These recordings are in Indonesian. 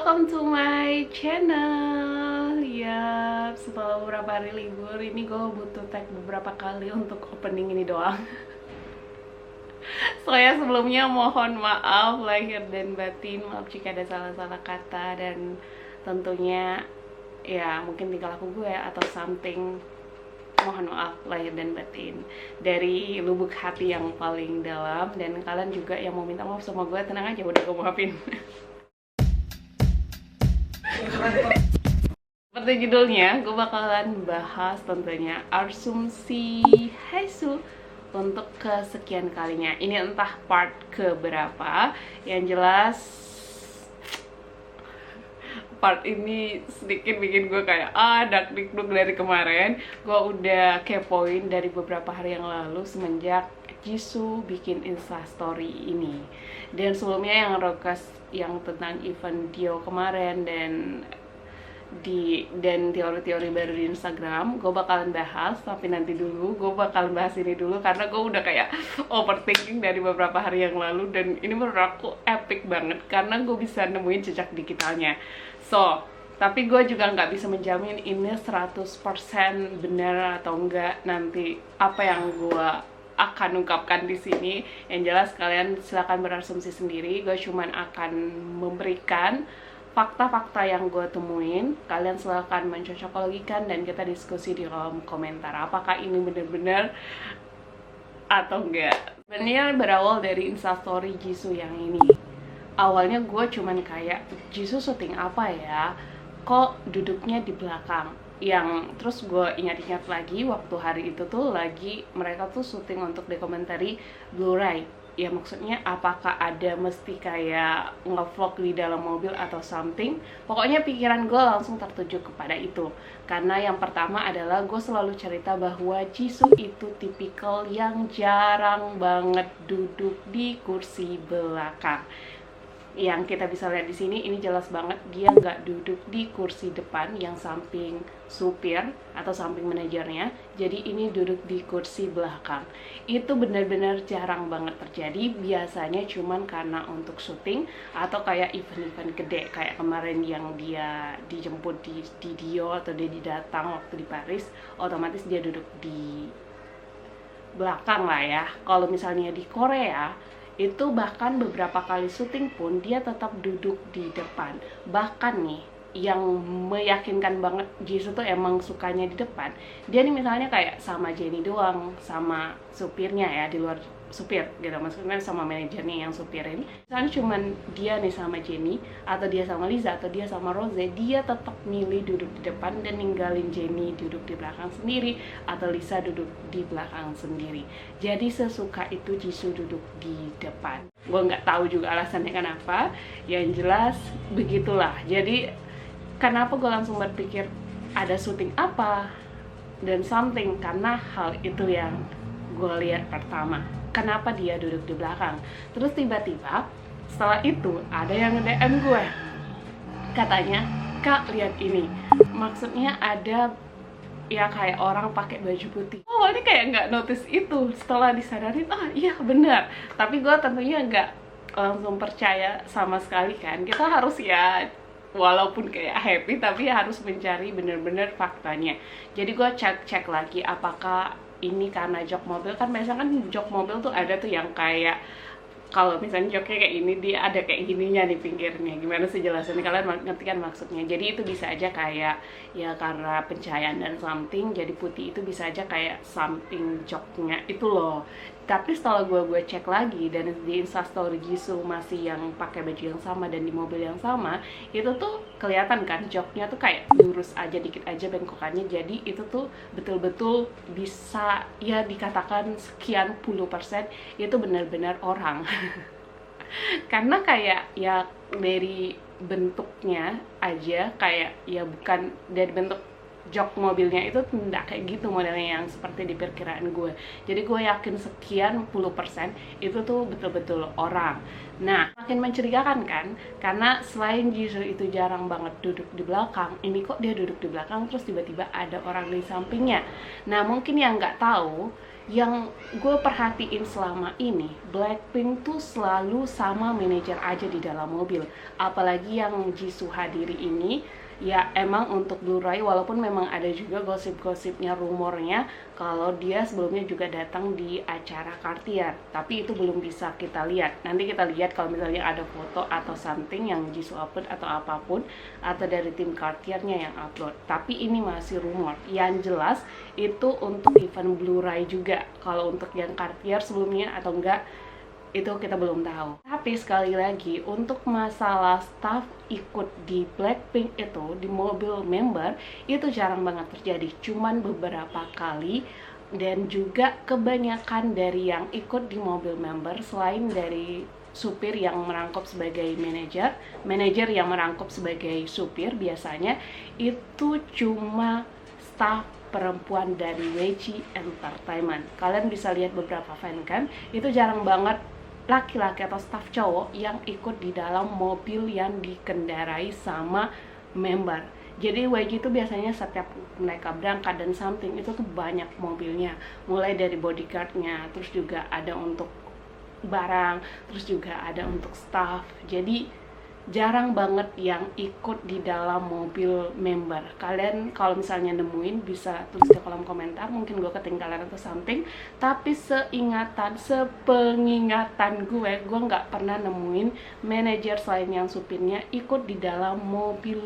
welcome to my channel. Ya, setelah beberapa hari libur ini gue butuh tag beberapa kali untuk opening ini doang. Soalnya sebelumnya mohon maaf lahir dan batin, maaf jika ada salah-salah kata dan tentunya ya mungkin tingkah laku gue atau something. Mohon maaf lahir dan batin dari lubuk hati yang paling dalam, dan kalian juga yang mau minta maaf sama gue, tenang aja, udah gue maafin. Seperti judulnya, gue bakalan bahas tentunya asumsi Haisu untuk kesekian kalinya. Ini entah part keberapa, yang jelas part ini sedikit bikin gue kayak dak-dikduk dari kemarin. Gue udah kepoin dari beberapa hari yang lalu semenjak Jisoo bikin instastory ini. Dan sebelumnya yang request yang tentang event Dio kemarin dan teori-teori baru di Instagram, gue bakalan bahas. Tapi nanti dulu, gue bakalan bahas ini dulu karena gue udah kayak overthinking dari beberapa hari yang lalu, dan ini menurut aku epic banget karena gue bisa nemuin jejak digitalnya. Tapi gue juga nggak bisa menjamin ini 100% benar atau enggak nanti apa yang gue akan ungkapkan di sini. Yang jelas kalian silakan berasumsi sendiri. Gue cuman akan memberikan fakta-fakta yang gue temuin. Kalian silakan mencocokologikan dan kita diskusi di kolom komentar apakah ini benar-benar atau enggak. Sebenarnya berawal dari instastory Jisoo yang ini. Awalnya gue cuman kayak, Jisoo syuting apa ya? Kok duduknya di belakang? Yang terus gue ingat-ingat lagi waktu hari itu tuh lagi mereka tuh syuting untuk dokumentari Blu-ray. Ya maksudnya apakah ada mesti kayak nge-vlog di dalam mobil atau something. Pokoknya pikiran gue langsung tertuju kepada itu. Karena yang pertama adalah gue selalu cerita bahwa Jisoo itu tipikal yang jarang banget duduk di kursi belakang. Yang kita bisa lihat di sini, ini jelas banget dia nggak duduk di kursi depan yang samping supir atau samping manajernya. Jadi ini duduk di kursi belakang. Itu benar-benar jarang banget terjadi. Biasanya cuman karena untuk syuting atau kayak event-event gede kayak kemarin yang dia dijemput di Dio atau dia datang waktu di Paris, otomatis dia duduk di belakang lah ya. Kalau misalnya di Korea itu bahkan beberapa kali syuting pun dia tetap duduk di depan. Bahkan nih yang meyakinkan banget Jisoo tuh emang sukanya di depan. Dia nih misalnya kayak sama Jennie doang, sama supirnya ya, di luar supir gitu, maksudnya sama manajernya yang supirin. Misalnya cuman dia nih sama Jennie, atau dia sama Lisa, atau dia sama Rose, dia tetap milih duduk di depan dan ninggalin Jennie duduk di belakang sendiri, atau Lisa duduk di belakang sendiri. Jadi sesuka itu Jisoo duduk di depan. Gue nggak tahu juga alasannya kenapa, yang jelas begitulah. Jadi kenapa gue langsung berpikir ada syuting apa dan something, karena hal itu yang gue lihat pertama. Kenapa dia duduk di belakang? Terus tiba-tiba setelah itu ada yang nge-DM gue. Katanya, "Kak, lihat ini." Maksudnya ada ya kayak orang pakai baju putih. Awalnya kayak nggak notice itu. Setelah disadarin, iya benar. Tapi gue tentunya nggak langsung percaya sama sekali kan. Kita harus ya walaupun kayak happy tapi harus mencari bener-bener faktanya. Jadi gue cek lagi apakah ini karena jok mobil. Kan biasanya kan jok mobil tuh ada tuh yang kayak kalau misalnya joknya kayak ini, dia ada kayak gininya di pinggirnya. Gimana sih jelasannya, kalian ngerti kan maksudnya. Jadi itu bisa aja kayak ya karena pencahayaan dan something, jadi putih itu bisa aja kayak samping joknya itu loh. Tapi setelah gue cek lagi dan di instastory Jisoo masih yang pakai baju yang sama dan di mobil yang sama, itu tuh kelihatan kan joknya tuh kayak lurus aja, dikit aja bengkokannya. Jadi itu tuh betul-betul bisa ya dikatakan sekian puluh persen itu benar-benar orang. Karena kayak ya dari bentuknya aja kayak ya bukan dari bentuk jok mobilnya itu tidak kayak gitu modelnya yang seperti di perkiraan gue. Jadi gue yakin sekian puluh persen itu tuh betul-betul orang. Nah, makin mencurigakan kan, karena selain Jisoo itu jarang banget duduk di belakang, ini kok dia duduk di belakang terus tiba-tiba ada orang di sampingnya. Nah, mungkin yang nggak tahu Yang gue perhatiin selama ini, Blackpink tuh selalu sama manajer aja di dalam mobil. Apalagi yang Jisoo hadiri ini, ya emang untuk Blu-ray, walaupun memang ada juga gosip-gosipnya, rumornya kalau dia sebelumnya juga datang di acara Cartier, tapi itu belum bisa kita lihat. Nanti kita lihat kalau misalnya ada foto atau something yang Jisoo upload atau apapun, atau dari tim Cartiernya yang upload. Tapi ini masih rumor. Yang jelas itu untuk event Blu-ray juga. Kalau untuk yang Cartier sebelumnya atau enggak, itu kita belum tahu. Tapi sekali lagi, untuk masalah staff ikut di Blackpink itu, di mobil member, itu jarang banget terjadi. Cuman beberapa kali, dan juga kebanyakan dari yang ikut di mobil member, selain dari supir yang merangkap sebagai manajer yang merangkap sebagai supir, biasanya itu cuma staff perempuan dari WG Entertainment. Kalian bisa lihat beberapa fan kan, itu jarang banget laki-laki atau staff cowok yang ikut di dalam mobil yang dikendarai sama member. Jadi WG itu biasanya setiap mereka berangkat dan something itu tuh banyak mobilnya, mulai dari bodyguardnya, terus juga ada untuk barang, terus juga ada untuk staff. Jadi jarang banget yang ikut di dalam mobil member. Kalian kalau misalnya nemuin bisa tulis di kolom komentar, mungkin gue ketinggalan atau something. Tapi sepengingatan gue nggak pernah nemuin manajer selain yang supirnya ikut di dalam mobil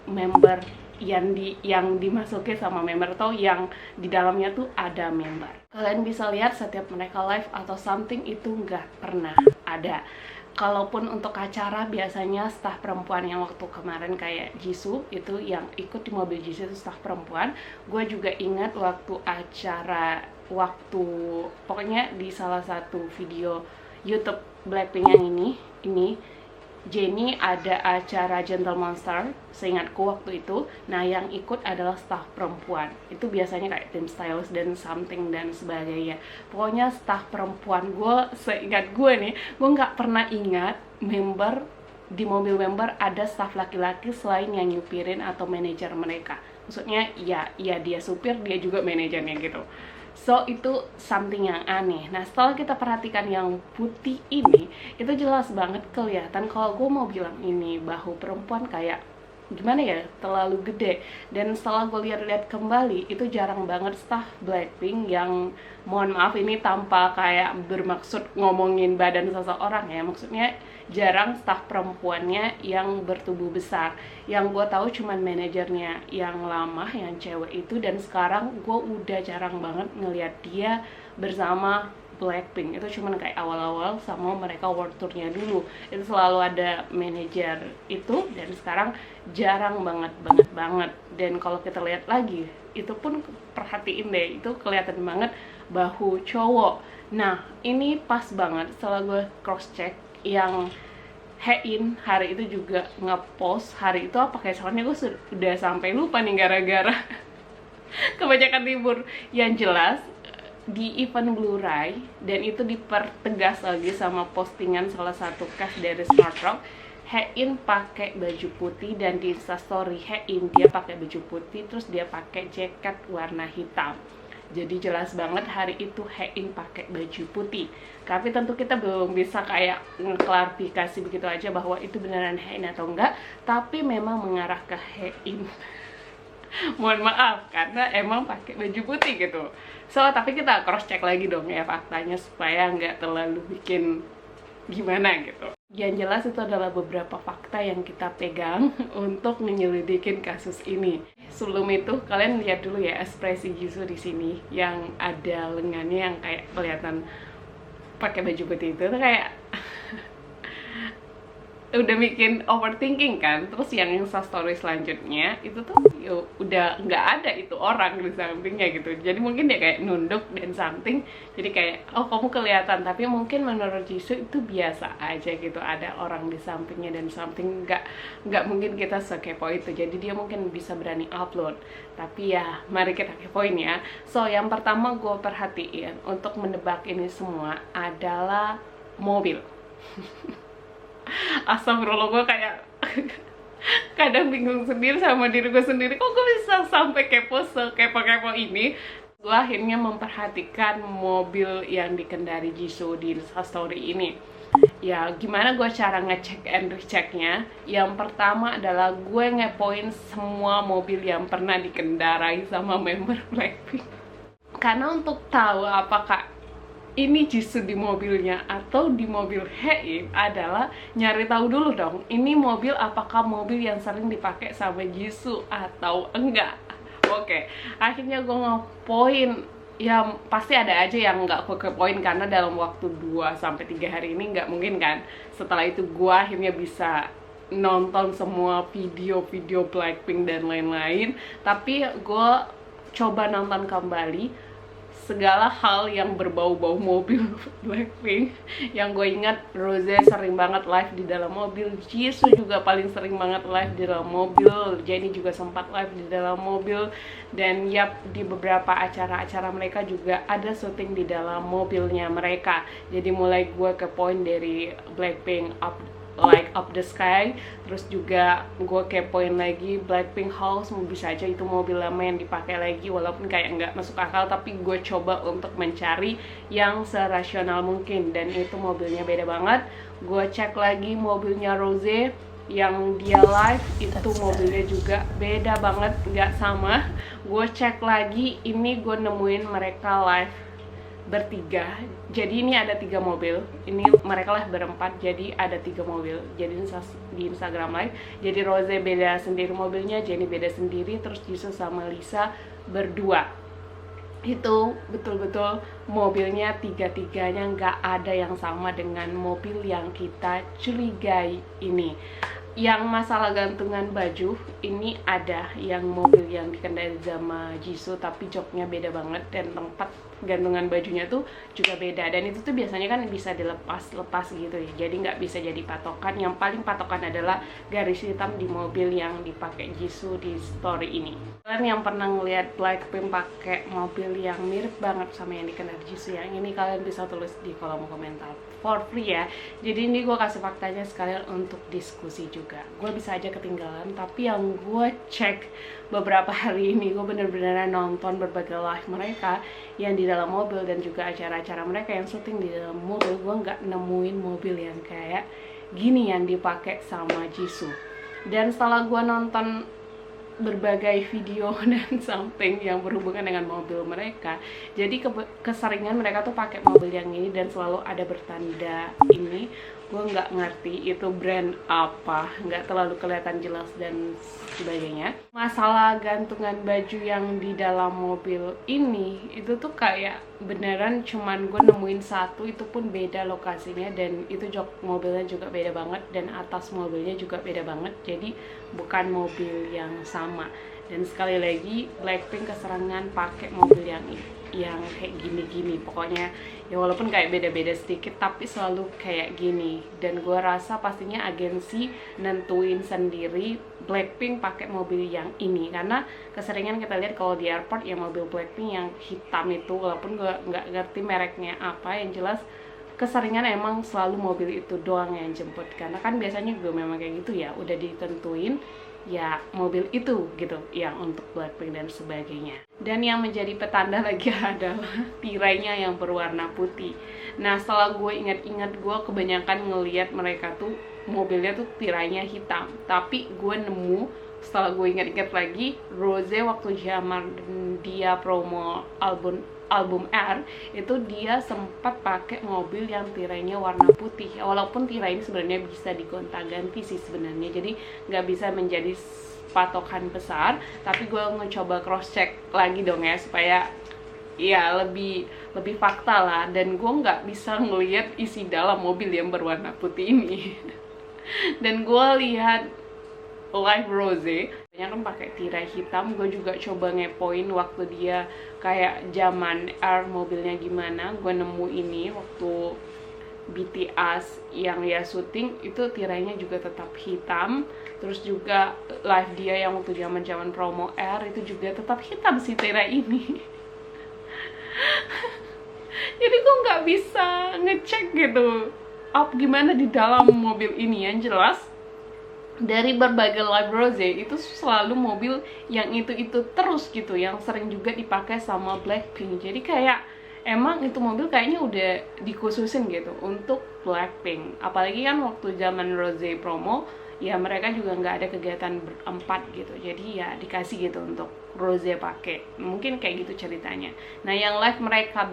member yang dimasuki sama member, atau yang di dalamnya tuh ada member. Kalian bisa lihat setiap mereka live atau something itu nggak pernah ada. Kalaupun untuk acara, biasanya staff perempuan yang waktu kemarin kayak Jisoo itu yang ikut di mobil Jisoo itu staff perempuan. Gue juga ingat waktu acara, pokoknya di salah satu video YouTube Blackpink yang ini Jennie ada acara Gentle Monster, seingatku waktu itu. Nah, yang ikut adalah staff perempuan. Itu biasanya kayak tim stylist dan something dan sebagainya. Pokoknya staff perempuan. Seingat gue nih, gue nggak pernah ingat member di mobil member ada staff laki-laki selain yang nyupirin atau manajer mereka. Maksudnya ya dia supir, dia juga manajernya gitu. So, itu something yang aneh. Nah, setelah kita perhatikan yang putih ini, itu jelas banget kelihatan. Kalau gue mau bilang ini bahu perempuan kayak gimana ya, terlalu gede. Dan setelah gue lihat-lihat kembali, itu jarang banget staff Blackpink yang, mohon maaf ini tanpa kayak bermaksud ngomongin badan seseorang ya, maksudnya jarang staff perempuannya yang bertubuh besar. Yang gue tahu cuman manajernya yang lama, yang cewek itu, dan sekarang gue udah jarang banget ngelihat dia bersama Blackpink. Itu cuman kayak awal-awal sama mereka world tournya dulu, itu selalu ada manajer itu, dan sekarang jarang banget. Dan kalau kita lihat lagi, itu pun perhatiin deh, itu kelihatan banget bahu cowok. Nah, ini pas banget setelah gue cross check, yang Hein hari itu juga ngepost hari itu apa kayak soalnya gue sudah sampai lupa nih gara-gara kebanyakan libur. Yang jelas di event Blu-ray, dan itu dipertegas lagi sama postingan salah satu cast dari Smart Rock, Hein pakai baju putih, dan di instastory Hein dia pakai baju putih, terus dia pakai jaket warna hitam. Jadi jelas banget hari itu Hein pakai baju putih. Tapi tentu kita belum bisa kayak ngeklarifikasi begitu aja bahwa itu beneran Hein atau enggak, tapi memang mengarah ke Hein. Mohon maaf, karena emang pakai baju putih gitu. So, tapi kita cross check lagi dong ya faktanya, supaya nggak terlalu bikin gimana gitu. Yang jelas itu adalah beberapa fakta yang kita pegang untuk menyelidikin kasus ini. Sebelum itu, kalian lihat dulu ya ekspresi Jisoo di sini yang ada lengannya yang kayak kelihatan pakai baju putih itu tuh kayak udah bikin overthinking kan. Terus yang story selanjutnya itu tuh udah nggak ada itu orang di sampingnya gitu, jadi mungkin dia kayak nunduk dan something, jadi kayak oh kamu kelihatan, tapi mungkin menurut Jisoo itu biasa aja gitu, ada orang di sampingnya dan something, nggak mungkin kita sekepo itu, jadi dia mungkin bisa berani upload. Tapi ya mari kita kepoin ya. So, yang pertama gue perhatiin untuk menebak ini semua adalah mobil. Astagfirullah, gue kayak kadang bingung sendiri sama diri gue sendiri, kok gue bisa sampai kepo ini. Gue akhirnya memperhatikan mobil yang dikendari Jisoo di Instastory ini. Ya, gimana gue cara ngecek and rechecknya? Yang pertama adalah gue ngepoin semua mobil yang pernah dikendarai sama member Blackpink. Karena untuk tahu apakah ini Jisoo di mobilnya atau di mobil Hae adalah nyari tahu dulu dong, ini mobil apakah mobil yang sering dipakai sama Jisoo atau enggak. Oke, akhirnya gue ngepoin. Ya pasti ada aja yang nggak gue kepoin karena dalam waktu 2-3 hari ini nggak mungkin kan. Setelah itu gue akhirnya bisa nonton semua video-video Blackpink dan lain-lain. Tapi gue coba nonton kembali segala hal yang berbau-bau mobil Blackpink. Yang gue ingat, Rose sering banget live di dalam mobil, Jisoo juga paling sering banget live di dalam mobil, Jennie juga sempat live di dalam mobil, dan yap, di beberapa acara-acara mereka juga ada syuting di dalam mobilnya mereka. Jadi mulai gue ke poin dari Blackpink Up the Sky, terus juga gue kepoin lagi Blackpink House, bisa aja itu mobil lama yang dipakai lagi walaupun kayak nggak masuk akal, tapi gue coba untuk mencari yang serasional mungkin, dan itu mobilnya beda banget. Gue cek lagi mobilnya Rose yang dia live, itu mobilnya juga beda banget, nggak sama. Gue cek lagi, ini gue nemuin mereka live bertiga, jadi ini ada 3 mobil, ini mereka lah berempat, jadi ada 3 mobil. Jadi di Instagram live, jadi Rose beda sendiri mobilnya, Jennie beda sendiri, terus Jisoo sama Lisa berdua. Itu betul-betul mobilnya 3-tiganya nggak ada yang sama dengan mobil yang kita curigai ini. Yang masalah gantungan baju, ini ada yang mobil yang dikendari sama Jisoo tapi joknya beda banget, dan tempat gantungan bajunya tuh juga beda, dan itu tuh biasanya kan bisa dilepas gitu ya, jadi nggak bisa jadi patokan. Yang paling patokan adalah garis hitam di mobil yang dipakai Jisoo di story ini. Kalian yang pernah ngeliat Blackpink pakai mobil yang mirip banget sama yang dikendari Jisoo yang ini, kalian bisa tulis di kolom komentar for free ya. Jadi ini gue kasih faktanya sekalian untuk diskusi juga. Gue bisa aja ketinggalan, tapi yang gue cek beberapa hari ini, gue bener-bener nonton berbagai live mereka yang di dalam mobil dan juga acara-acara mereka yang syuting di dalam mobil. Gue nggak nemuin mobil yang kayak gini yang dipakai sama Jisoo. Dan setelah gue nonton berbagai video dan something yang berhubungan dengan mobil mereka, jadi keseringan mereka tuh pakai mobil yang ini dan selalu ada bertanda ini. Gue nggak ngerti itu brand apa, nggak terlalu kelihatan jelas dan sebagainya. Masalah gantungan baju yang di dalam mobil ini, itu tuh kayak beneran cuman gue nemuin satu, itu pun beda lokasinya, dan itu jok mobilnya juga beda banget, dan atas mobilnya juga beda banget, jadi bukan mobil yang sama. Dan sekali lagi, Blackpink keserangan pakai mobil yang kayak gini-gini, pokoknya ya walaupun kayak beda-beda sedikit tapi selalu kayak gini. Dan gue rasa pastinya agensi nentuin sendiri Blackpink pakai mobil yang ini, karena keseringan kita lihat kalau di airport ya mobil Blackpink yang hitam itu, walaupun gue nggak ngerti mereknya apa, yang jelas keseringan emang selalu mobil itu doang yang jemput, karena kan biasanya juga memang kayak gitu ya, udah ditentuin ya mobil itu gitu yang untuk Blackpink dan sebagainya. Dan yang menjadi petanda lagi adalah tirainya yang berwarna putih. Nah setelah gue ingat-ingat, gue kebanyakan ngelihat mereka tuh mobilnya tuh tirainya hitam, tapi gue nemu setelah gue ingat-ingat lagi, Rose waktu zaman dia promo album R itu dia sempat pakai mobil yang tirainya warna putih, walaupun tirai ini sebenarnya bisa digonta-ganti sih sebenarnya, jadi nggak bisa menjadi patokan besar, tapi gue ngecoba cross check lagi dong ya supaya ya lebih fakta lah, dan gue nggak bisa ngelihat isi dalam mobil yang berwarna putih ini. Dan gue lihat live Rose banyak kan pakai tirai hitam. Gue juga coba ngepoin waktu dia kayak zaman R mobilnya gimana, gue nemu ini waktu BTS yang ya syuting itu tirainya juga tetap hitam. Terus juga live dia yang waktu zaman promo R itu juga tetap hitam si tirai ini. Jadi gue nggak bisa ngecek gitu gimana di dalam mobil ini. Yang jelas dari berbagai live Rose itu selalu mobil yang itu terus gitu, yang sering juga dipakai sama Blackpink. Jadi kayak emang itu mobil kayaknya udah dikhususin gitu untuk Blackpink. Apalagi kan waktu zaman Rose promo, ya mereka juga nggak ada kegiatan berempat gitu, jadi ya dikasih gitu untuk Rose pakai. Mungkin kayak gitu ceritanya. Nah, yang live mereka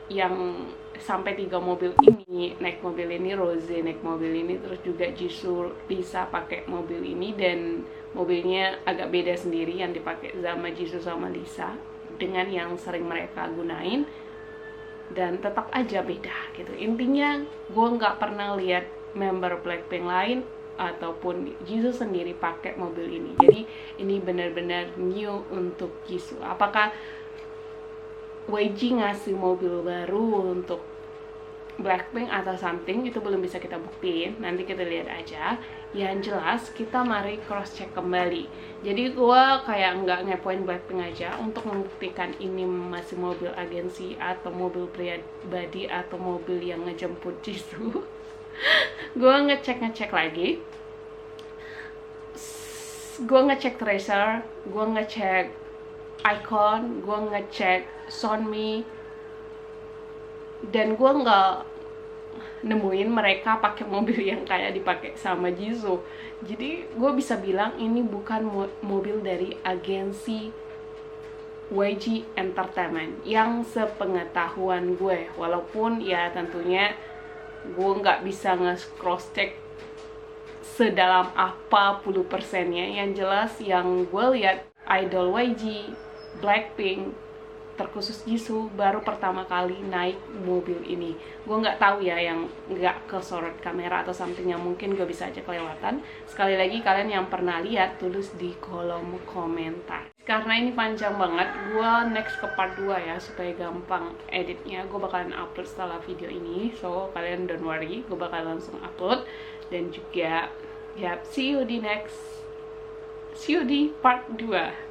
yang sampai 3 mobil ini, naik mobil ini, Rose naik mobil ini, terus juga Jisoo bisa pakai mobil ini, dan mobilnya agak beda sendiri yang dipakai sama Jisoo sama Lisa dengan yang sering mereka gunain, dan tetap aja beda gitu. Intinya gue nggak pernah lihat member Blackpink lain ataupun Jisoo sendiri pakai mobil ini. Jadi ini benar-benar new untuk Jisoo. Apakah YG ngasih mobil baru untuk Blackpink atau something, itu belum bisa kita buktiin, nanti kita lihat aja. Yang jelas kita mari cross check kembali. Jadi gue kayak nggak ngepoin Blackpink aja untuk membuktikan ini masih mobil agensi atau mobil pribadi atau mobil yang ngejemput Jisoo. Gue ngecek lagi, gue ngecek Tracer, gue ngecek Icon, gue ngecek Sunmi, dan gue nggak nemuin mereka pakai mobil yang kayak dipakai sama Jisoo. Jadi gue bisa bilang ini bukan mobil dari agensi YG Entertainment yang sepengetahuan gue. Walaupun ya tentunya gue nggak bisa nge-cross check sedalam apa puluh persennya. Yang jelas yang gue lihat idol YG, Blackpink, terkhusus Jisoo baru pertama kali naik mobil ini. Gue nggak tahu ya yang nggak kesorot kamera atau something, yang mungkin gue bisa aja kelewatan. Sekali lagi kalian yang pernah lihat tulis di kolom komentar. Karena ini panjang banget, gue next ke part 2 ya supaya gampang editnya. Gue bakalan upload setelah video ini, so kalian don't worry, gue bakal langsung upload. Dan juga ya see you di part 2.